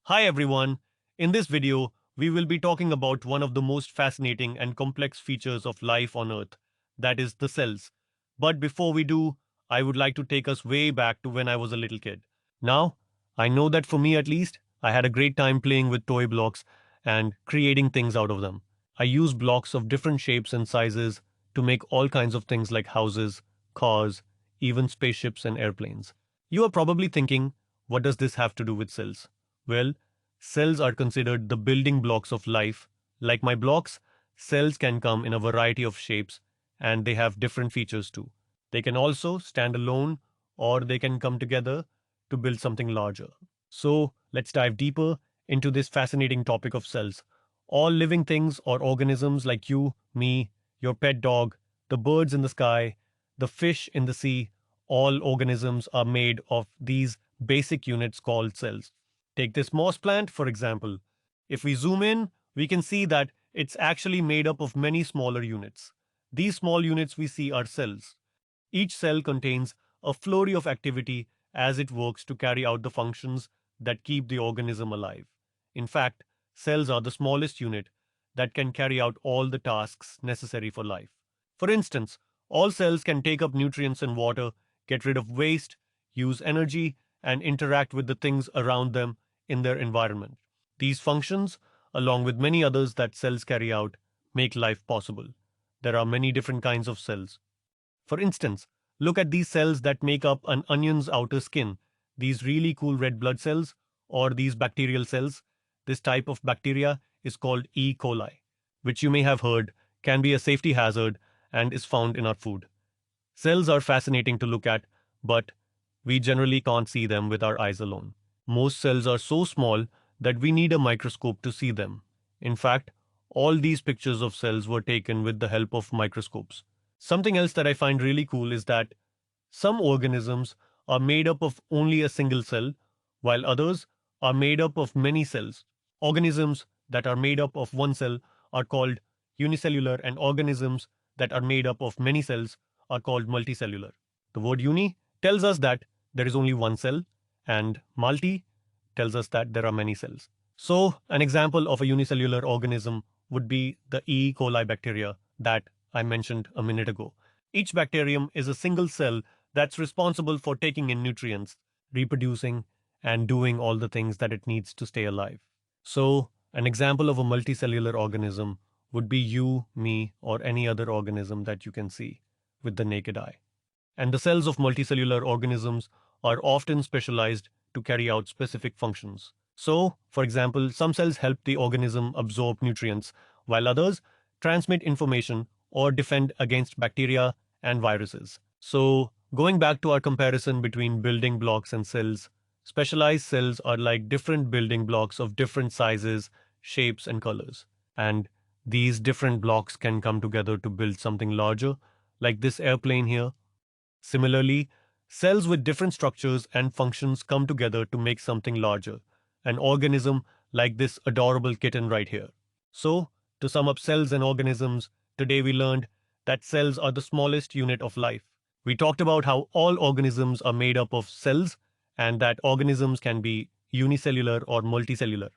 Hi everyone. In this video, we will be talking about one of the most fascinating and complex features of life on Earth, that is the cells. But before we do, I would like to take us way back to when I was a little kid. Now, I know that for me at least, I had a great time playing with toy blocks and creating things out of them. I used blocks of different shapes and sizes to make all kinds of things like houses, cars, even spaceships and airplanes. You are probably thinking, what does this have to do with cells? Well, cells are considered the building blocks of life. Like my blocks, cells can come in a variety of shapes and they have different features too. They can also stand alone or they can come together to build something larger. So, let's dive deeper into this fascinating topic of cells. All living things or organisms like you, me, your pet dog, the birds in the sky, the fish in the sea, all organisms are made of these basic units called cells. Take this moss plant, for example. If we zoom in, we can see that it's actually made up of many smaller units. These small units we see are cells. Each cell contains a flurry of activity as it works to carry out the functions that keep the organism alive. In fact, cells are the smallest unit that can carry out all the tasks necessary for life. For instance, all cells can take up nutrients and water, get rid of waste, use energy, and interact with the things around them in their environment. These functions, along with many others that cells carry out, make life possible. There are many different kinds of cells. For instance, look at these cells that make up an onion's outer skin, these really cool red blood cells, or these bacterial cells. This type of bacteria is called E. coli, which you may have heard can be a safety hazard and is found in our food. Cells are fascinating to look at, but we generally can't see them with our eyes alone. Most cells are so small that we need a microscope to see them. In fact, all these pictures of cells were taken with the help of microscopes. Something else that I find really cool is that some organisms are made up of only a single cell, while others are made up of many cells. Organisms that are made up of one cell are called unicellular, and organisms that are made up of many cells are called multicellular. The word uni tells us that there is only one cell, and multi tells us that there are many cells. So, an example of a unicellular organism would be the E. coli bacteria that I mentioned a minute ago. Each bacterium is a single cell that's responsible for taking in nutrients, reproducing, and doing all the things that it needs to stay alive. So, an example of a multicellular organism would be you, me, or any other organism that you can see with the naked eye. And the cells of multicellular organisms are often specialized to carry out specific functions. So, for example, some cells help the organism absorb nutrients, while others transmit information or defend against bacteria and viruses. So, going back to our comparison between building blocks and cells, specialized cells are like different building blocks of different sizes, shapes, and colors. And these different blocks can come together to build something larger, like this airplane here. Similarly, cells with different structures and functions come together to make something larger, an organism like this adorable kitten right here. So, to sum up cells and organisms, today we learned that cells are the smallest unit of life. We talked about how all organisms are made up of cells and that organisms can be unicellular or multicellular.